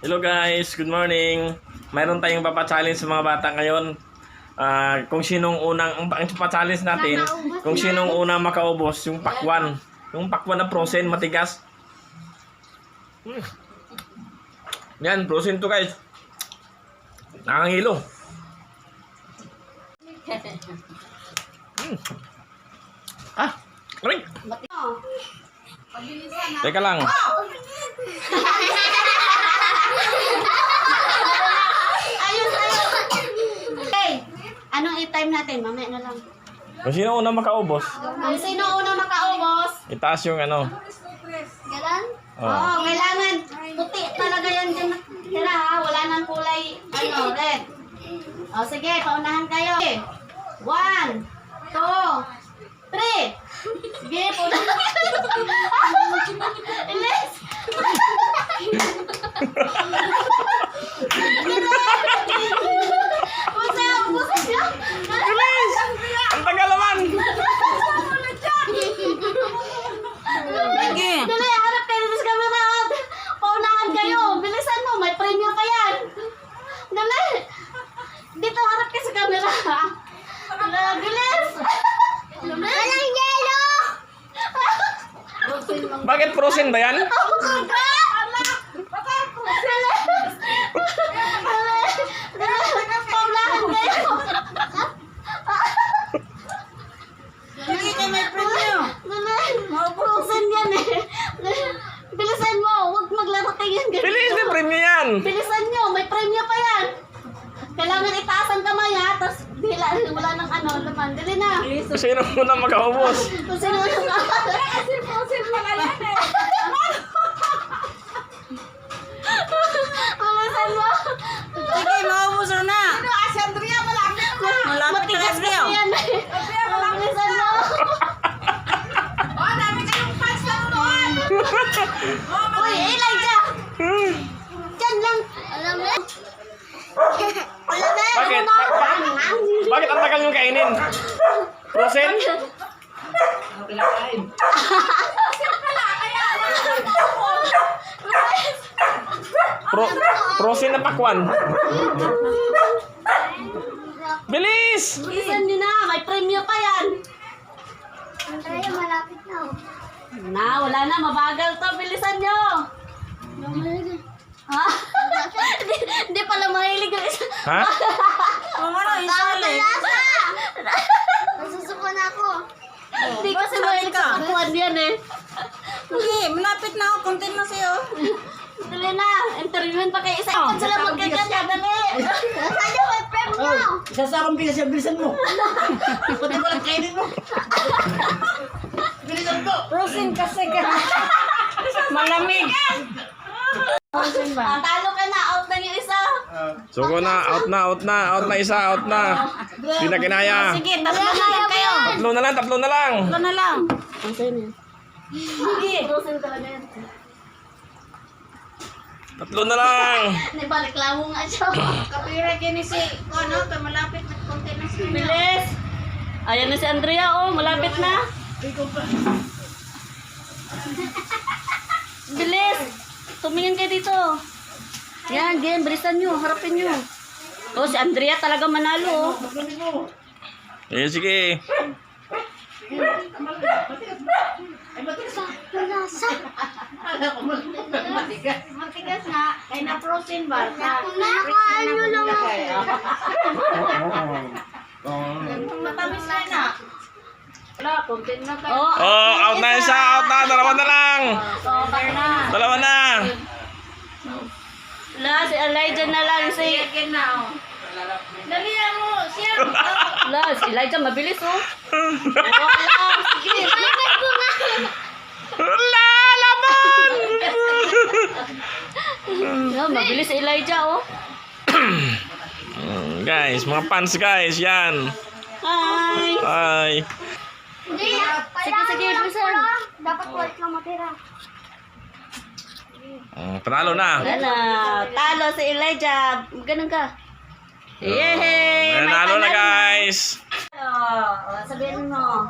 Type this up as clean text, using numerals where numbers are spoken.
Hello guys, good morning. Mayroon tayong papa-challenge sa mga bata ngayon. Kung sinong unang, ang pa-challenge natin, kung sinong unang makaubos yung pakwan. Yung pakwan na frozen, matigas. Yan, frozen to guys. Nakangilo. Ring! Teka lang. Anong i-time natin? Mamaya na lang. Kung sino unang makaubos, Kung sino unang makaubos? itaas yung ano. Galan? Oh. Oo, kailangan. Puti talaga yan dyan nakitira ha. Wala nang kulay, red. O sige, paunahan kayo. 1, 2, 3. Sige, paunahan. Ilis! Ang tagal naman! Dali, harap kayo dito sa camera. Paunahan kayo. Bilisan mo, may premyo pa yan. Dali. Dito, harap kayo sa camera. Dali, bilis. Walang yelo. Bakit frozen ba yan? Paunahan kayo. Hindi ka may premyo. Frozen yan eh. Bilisan mo, huwag maglaro kayo yan. Bilis, may premyo yan! Bilisan nyo, may premyo pa yan. Kailangan itaas ang kamay ha, tapos wala nang laman. Dali na. Kung sino unang makaubos. Kung sino yung Kasi frozen pala yan eh. Bilisan mo. Sige, maubos na. Ano, si Andrea malapit na. Malapit na Matigas Andrea. kasi yan eh. Bilisan mo. Oh, dami kayong fans lang doon. Uy, Elijah. Diyan lang. Alam mo. Alam mo. Bakit? Bakit ang tagal yung kainin? Frozen? Frozen na pakwan. Bilis! Bilisan nyo na, may premyo pa yan. Andrea, malapit na. Wala na, mabagal to. Bilisan nyo. Ha? Hindi pala mahilig yung isa. Ha? Kung ano, isali. Nasusuko na ako. Hindi kasi mahilig sa kapuan yan eh. Sige, malapit na ako. Konti na sa'yo. Dali na, interviewin pa kayo. Isa ikon sila magkaganda, dali. Sa'yo, may premyo. Isa akong bigas yung bilisan mo. Pati ko lang kainin mo. Bilisan ko. Frozen kasi ka. Malamig. Talo ka na, out na yung isa. Suko na, out na isa, out na. Hindi na kinaya. Sige, tatlo na lang kayo. Tatlo na lang. Tatlo na lang. Sige. Dosen talaga yan. Tatlo na lang. Nibalik lang nga siya. Kapira kini si, ano, malapit na konti na sa'yo. Bilis. Ayan na si Andrea, oh. Malapit na. Bilis. Tumingin kayo dito. Yan, game. Bilisan nyo. Harapin nyo. Oh, si Andrea talaga manalo, oh. Sige. Matigas na, kaya na frozen ba? Nakakaan nyo lang Matamis na na. Wala, konti na tayo. Oh, out na isa, out na. Dalawa na lang. Sober na. Dalawa na. Wala, si Elijah na lang. Si... Sige na, oh. Dalihan mo, siya. Wala, si Elijah mabilis, oh. Wala, sige. Wala, laban! No, mabilis si Elijah, oh. Guys, mga fans guys, yan. Hi. Hi. Sige, bilisan. Dapat balik lang matira. Panalo na. Wala, talo si Elijah. Ganun ka. Yay! Nanalo na guys. Sabihin mo.